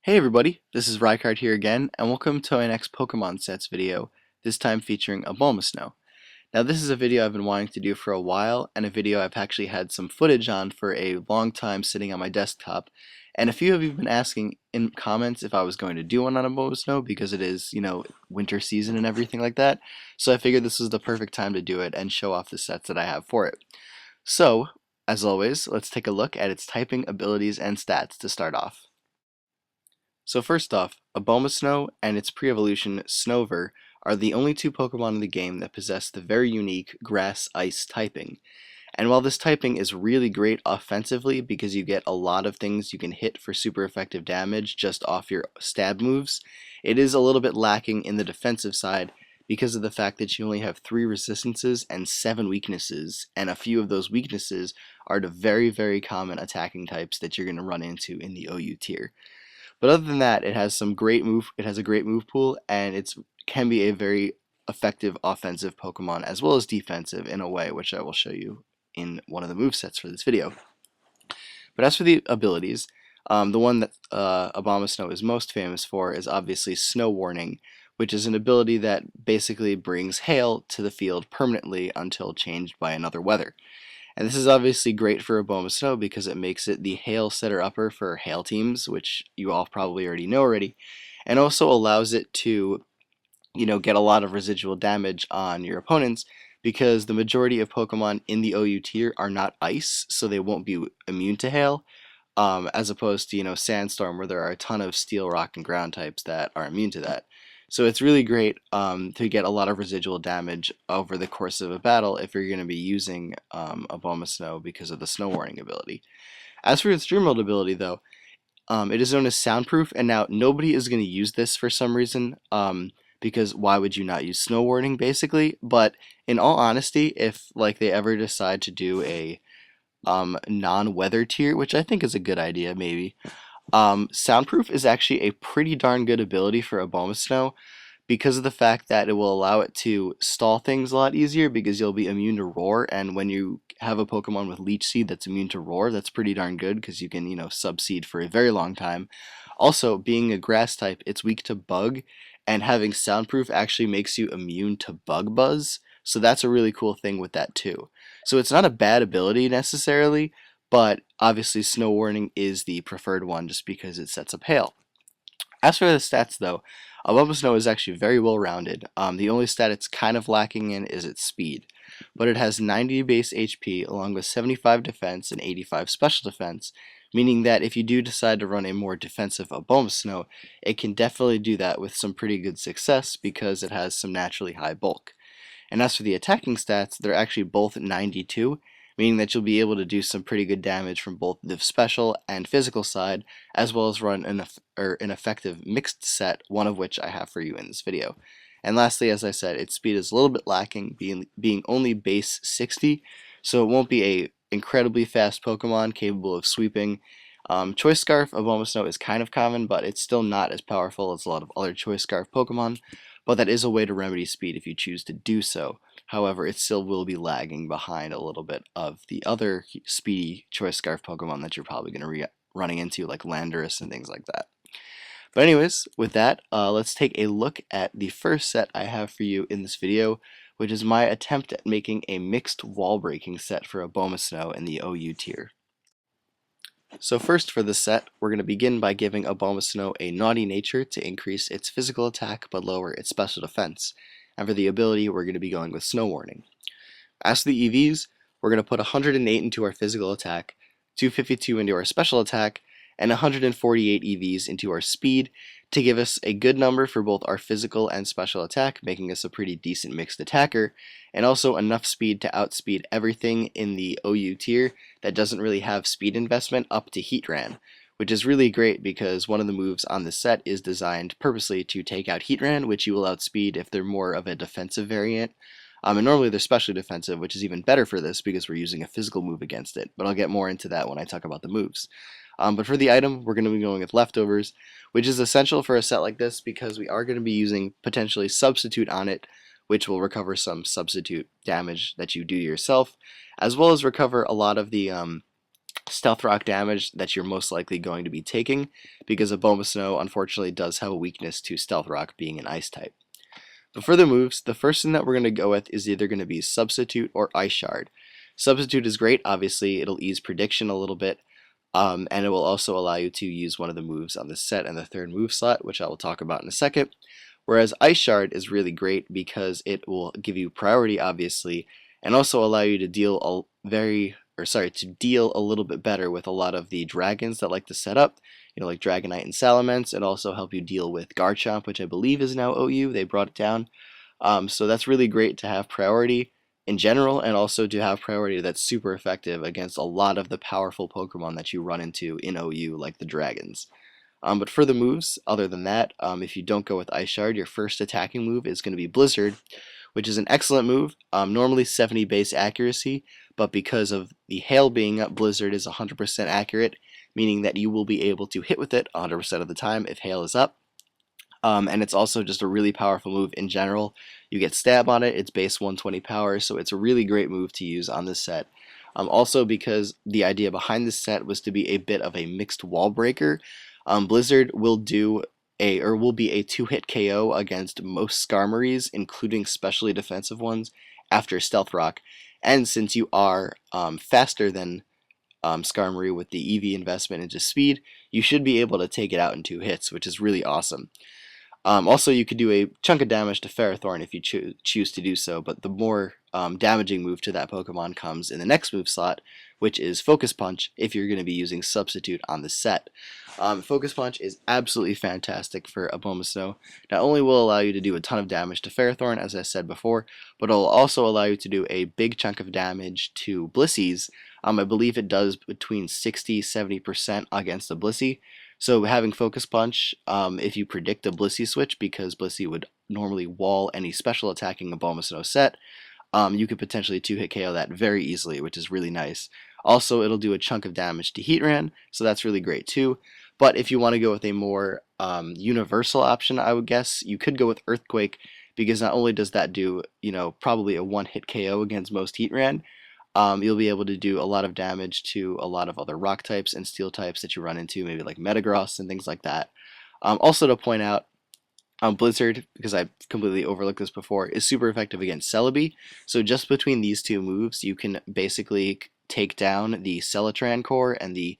Hey everybody, this is Rykard here again, and welcome to my next Pokemon sets video, this time featuring Abomasnow. Now this is a video I've been wanting to do for a while, and a video I've actually had some footage on for a long time sitting on my desktop, and a few of you have been asking in comments if I was going to do one on Abomasnow because it is, winter season and everything like that, so I figured this was the perfect time to do it and show off the sets that I have for it. So, as always, let's take a look at its typing, abilities, and stats to start off. So first off, Abomasnow and its pre-evolution Snover are the only two Pokemon in the game that possess the very unique Grass-Ice typing. And while this typing is really great offensively because you get a lot of things you can hit for super effective damage just off your stab moves, it is a little bit lacking in the defensive side because of the fact that you only have 3 resistances and 7 weaknesses, and a few of those weaknesses are the very, very common attacking types that you're going to run into in the OU tier. But other than that, it has a great move pool, and it can be a very effective offensive Pokemon as well as defensive in a way, which I will show you in one of the movesets for this video. But as for the abilities, the one that Abomasnow is most famous for is obviously Snow Warning, which is an ability that basically brings hail to the field permanently until changed by another weather. And this is obviously great for Abomasnow because it makes it the hail setter upper for hail teams, which you all probably already know already, and also allows it to, get a lot of residual damage on your opponents because the majority of Pokemon in the OU tier are not ice, so they won't be immune to hail, as opposed to, Sandstorm, where there are a ton of steel, rock, and ground types that are immune to that. So it's really great to get a lot of residual damage over the course of a battle if you're going to be using Abomasnow because of the Snow Warning ability. As for its Dream World ability, though, it is known as Soundproof, and now nobody is going to use this for some reason, because why would you not use Snow Warning, basically? But in all honesty, if they ever decide to do a non-weather tier, which I think is a good idea, maybe, Soundproof is actually a pretty darn good ability for Abomasnow because of the fact that it will allow it to stall things a lot easier because you'll be immune to Roar, and when you have a Pokemon with Leech Seed that's immune to Roar, that's pretty darn good because you can, Subseed for a very long time. Also, being a grass type, it's weak to Bug, and having Soundproof actually makes you immune to Bug Buzz, so that's a really cool thing with that too. So it's not a bad ability necessarily, but obviously Snow Warning is the preferred one just because it sets up hail. As for the stats though, Abomasnow is actually very well rounded. The only stat it's kind of lacking in is its speed, but it has 90 base HP along with 75 defense and 85 special defense, meaning that if you do decide to run a more defensive Abomasnow, it can definitely do that with some pretty good success because it has some naturally high bulk. And as for the attacking stats, they're actually both 92, meaning that you'll be able to do some pretty good damage from both the special and physical side, as well as run an effective mixed set, one of which I have for you in this video. And lastly, as I said, its speed is a little bit lacking, being only base 60, so it won't be a incredibly fast Pokemon capable of sweeping. Choice Scarf Abomasnow is kind of common, but it's still not as powerful as a lot of other Choice Scarf Pokemon, but that is a way to remedy speed if you choose to do so. However, it still will be lagging behind a little bit of the other speedy Choice Scarf Pokemon that you're probably going to be running into, like Landorus and things like that. But anyways, with that, let's take a look at the first set I have for you in this video, which is my attempt at making a mixed wall breaking set for Abomasnow in the OU tier. So first for this set, we're going to begin by giving Abomasnow a naughty nature to increase its physical attack but lower its special defense. And for the ability, we're going to be going with Snow Warning. As for the EVs, we're going to put 108 into our physical attack, 252 into our special attack, and 148 EVs into our speed to give us a good number for both our physical and special attack, making us a pretty decent mixed attacker, and also enough speed to outspeed everything in the OU tier that doesn't really have speed investment up to Heatran, which is really great because one of the moves on this set is designed purposely to take out Heatran, which you will outspeed if they're more of a defensive variant. And normally they're specially defensive, which is even better for this because we're using a physical move against it, but I'll get more into that when I talk about the moves. But for the item, we're going to be going with Leftovers, which is essential for a set like this because we are going to be using potentially Substitute on it, which will recover some substitute damage that you do yourself, as well as recover a lot of the stealth rock damage that you're most likely going to be taking, because Abomasnow unfortunately does have a weakness to stealth rock being an ice type. But for the moves, the first thing that we're going to go with is either going to be Substitute or Ice Shard. Substitute is great, obviously it'll ease prediction a little bit, and it will also allow you to use one of the moves on the set and the third move slot, which I will talk about in a second. Whereas Ice Shard is really great because it will give you priority, obviously, and also allow you to deal deal a little bit better with a lot of the dragons that like to set up, like Dragonite and Salamence, and also help you deal with Garchomp, which I believe is now OU. They brought it down. So that's really great to have priority in general, and also to have priority that's super effective against a lot of the powerful Pokemon that you run into in OU, like the dragons. But for the moves, other than that, if you don't go with Ice Shard, your first attacking move is going to be Blizzard, which is an excellent move. Normally 70 base accuracy, but because of the hail being up, Blizzard is 100% accurate, meaning that you will be able to hit with it 100% of the time if hail is up. And it's also just a really powerful move in general. You get stab on it, it's base 120 power, so it's a really great move to use on this set. Also because the idea behind this set was to be a bit of a mixed wall breaker, Blizzard will be a 2-hit KO against most Skarmories, including specially defensive ones, after Stealth Rock. And since you are faster than Skarmory with the EV investment into speed, you should be able to take it out in 2 hits, which is really awesome. Also, you could do a chunk of damage to Ferrothorn if you choose to do so, but the more damaging move to that Pokemon comes in the next move slot, which is Focus Punch, if you're going to be using Substitute on the set. Focus Punch is absolutely fantastic for Abomasnow. Not only will it allow you to do a ton of damage to Ferrothorn, as I said before, but it will also allow you to do a big chunk of damage to Blissey's. I believe it does between 60-70% against the Blissey. So having Focus Punch, if you predict a Blissey switch, because Blissey would normally wall any special attacking Abomasnow set, you could potentially 2-hit KO that very easily, which is really nice. Also, it'll do a chunk of damage to Heatran, so that's really great too. But if you want to go with a more universal option, I would guess, you could go with Earthquake, because not only does that do, probably a 1-hit KO against most Heatran, you'll be able to do a lot of damage to a lot of other rock types and steel types that you run into, maybe like Metagross and things like that. Also to point out, Blizzard, because I completely overlooked this before, is super effective against Celebi. So just between these two moves, you can basically take down the Celatran core and the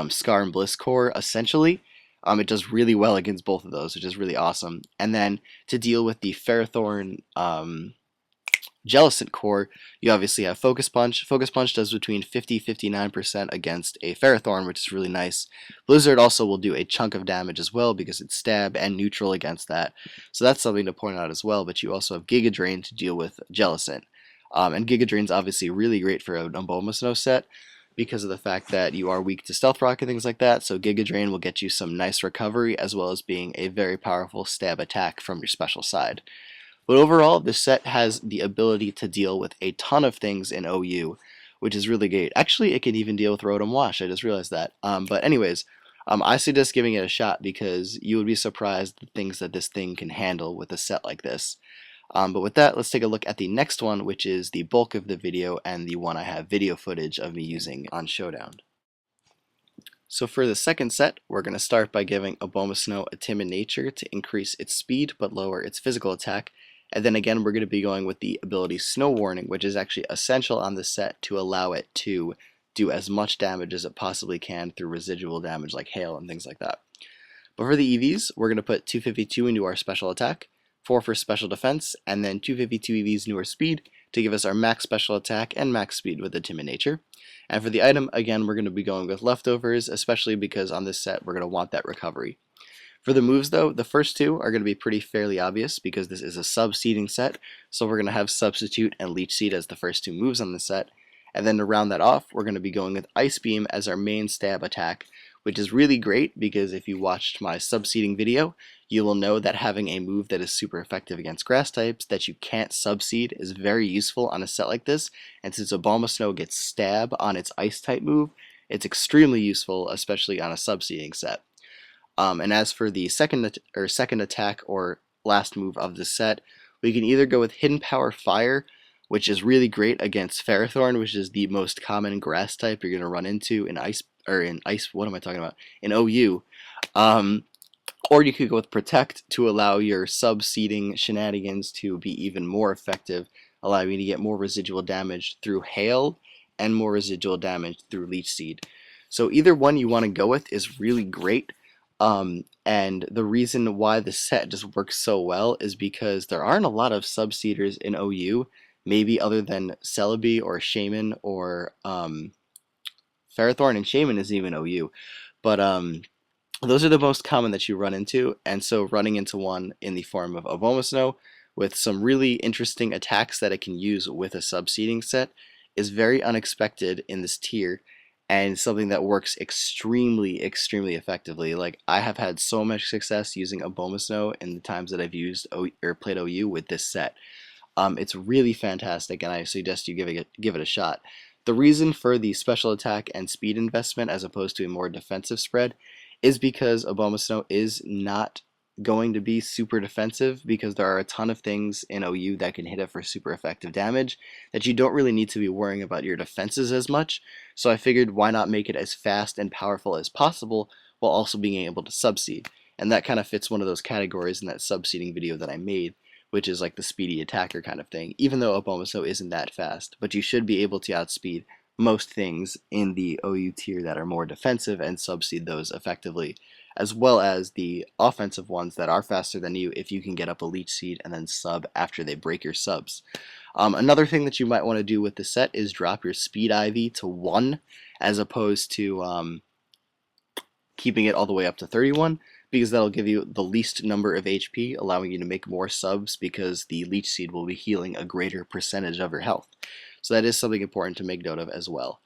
Scar and Bliss core, essentially. It does really well against both of those, which is really awesome. And then to deal with the Ferrothorn Jellicent core, you obviously have Focus Punch. Focus Punch does between 50-59% against a Ferrothorn, which is really nice. Blizzard also will do a chunk of damage as well, because it's stab and neutral against that. So that's something to point out as well, but you also have Giga Drain to deal with Jellicent. And Giga Drain's obviously really great for an Abomasnow set, because of the fact that you are weak to Stealth Rock and things like that, so Giga Drain will get you some nice recovery, as well as being a very powerful stab attack from your special side. But overall, this set has the ability to deal with a ton of things in OU, which is really great. Actually, it can even deal with Rotom Wash, I just realized that. But anyways, I suggest giving it a shot, because you would be surprised the things that this thing can handle with a set like this. But with that, let's take a look at the next one, which is the bulk of the video and the one I have video footage of me using on Showdown. So for the second set, we're going to start by giving Abomasnow a Timid Nature to increase its speed but lower its physical attack. And then again, we're going to be going with the ability Snow Warning, which is actually essential on this set to allow it to do as much damage as it possibly can through residual damage like hail and things like that. But for the EVs, we're going to put 252 into our special attack, 4 for special defense, and then 252 EVs into our speed to give us our max special attack and max speed with the Timid Nature. And for the item, again, we're going to be going with leftovers, especially because on this set we're going to want that recovery. For the moves though, the first two are going to be pretty fairly obvious, because this is a sub-seeding set, so we're going to have Substitute and Leech Seed as the first two moves on the set. And then to round that off, we're going to be going with Ice Beam as our main stab attack, which is really great, because if you watched my sub-seeding video, you will know that having a move that is super effective against grass types that you can't sub-seed is very useful on a set like this, and since Abomasnow gets stab on its ice type move, it's extremely useful, especially on a sub-seeding set. And as for the second attack or last move of the set, we can either go with Hidden Power Fire, which is really great against Ferrothorn, which is the most common grass type you're going to run into in ice, what am I talking about? In OU. Or you could go with Protect to allow your sub-seeding shenanigans to be even more effective, allowing you to get more residual damage through Hail and more residual damage through Leech Seed. So either one you want to go with is really great. And the reason why the set just works so well is because there aren't a lot of sub-seeders in OU, maybe other than Celebi or Shaman or Ferrothorn, and Shaman isn't even OU. But those are the most common that you run into, and so running into one in the form of Abomasnow with some really interesting attacks that it can use with a sub-seeding set is very unexpected in this tier, and something that works extremely, extremely effectively. Like, I have had so much success using Abomasnow in the times that I've used or played OU with this set. It's really fantastic, and I suggest you give it a shot. The reason for the special attack and speed investment as opposed to a more defensive spread is because Abomasnow is not going to be super defensive, because there are a ton of things in OU that can hit it for super effective damage that you don't really need to be worrying about your defenses as much. So I figured, why not make it as fast and powerful as possible while also being able to subseed? And that kind of fits one of those categories in that subseeding video that I made, which is like the speedy attacker kind of thing, even though Abomasnow isn't that fast. But you should be able to outspeed most things in the OU tier that are more defensive and subseed those effectively, as well as the offensive ones that are faster than you if you can get up a Leech Seed and then sub after they break your subs. Another thing that you might want to do with the set is drop your Speed IV to 1 as opposed to keeping it all the way up to 31, because that'll give you the least number of HP, allowing you to make more subs because the Leech Seed will be healing a greater percentage of your health. So that is something important to make note of as well.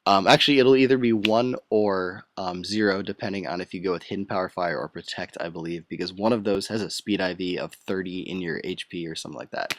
Actually, it'll either be 1 or 0, depending on if you go with Hidden Power Fire or Protect, I believe, because one of those has a Speed IV of 30 in your HP or something like that.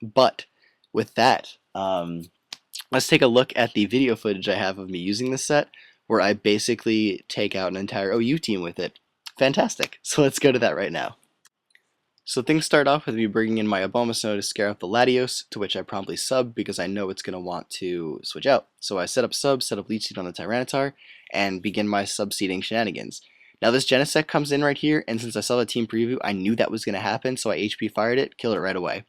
But with that, let's take a look at the video footage I have of me using this set, where I basically take out an entire OU team with it. Fantastic. So let's go to that right now. So things start off with me bringing in my Abomasnow to scare out the Latios, to which I promptly sub because I know it's going to want to switch out. So I set up sub, set up Leech Seed on the Tyranitar, and begin my sub-seeding shenanigans. Now this Genesect comes in right here, and since I saw the team preview, I knew that was going to happen, so I HP fired it, killed it right away.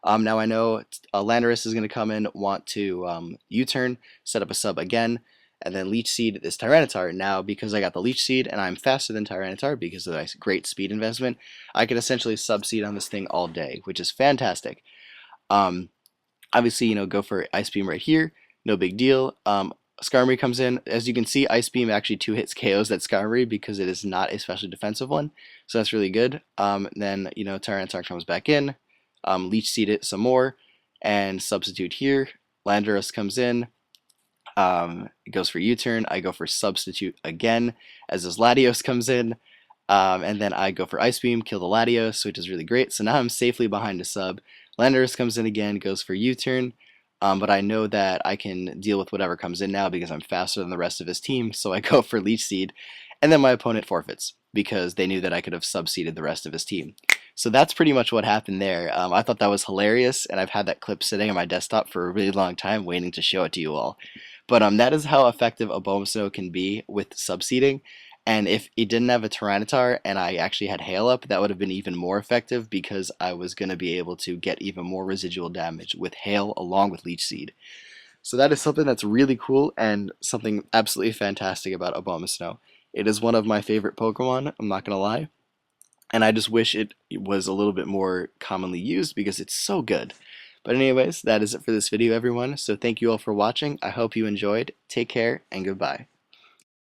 Now I know Landorus is going to come in, want to U-turn, set up a sub again, and then Leech Seed this Tyranitar. Now, because I got the Leech Seed and I'm faster than Tyranitar because of that great speed investment, I can essentially sub-seed on this thing all day, which is fantastic. Obviously, you know, go for Ice Beam right here, no big deal. Skarmory comes in. As you can see, Ice Beam actually 2-hits KOs that Skarmory because it is not a specially defensive one, so that's really good. Then, you know, Tyranitar comes back in, Leech Seed it some more, and substitute here. Landorus comes in. It goes for U-turn. I go for substitute again as this Latios comes in, and then I go for Ice Beam, kill the Latios, which is really great. So now I'm safely behind a sub. Landorus comes in again, goes for U-turn, but I know that I can deal with whatever comes in now because I'm faster than the rest of his team, so I go for Leech Seed, and then my opponent forfeits because they knew that I could have sub-seeded the rest of his team. So that's pretty much what happened there. I thought that was hilarious, and I've had that clip sitting on my desktop for a really long time waiting to show it to you all. But that is how effective Abomasnow can be with subseeding. And if it didn't have a Tyranitar and I actually had Hail up, that would have been even more effective because I was going to be able to get even more residual damage with Hail along with Leech Seed. So that is something that's really cool and something absolutely fantastic about Abomasnow. It is one of my favorite Pokemon, I'm not going to lie. And I just wish it was a little bit more commonly used because it's so good. But anyways, that is it for this video, everyone. So thank you all for watching. I hope you enjoyed. Take care and goodbye.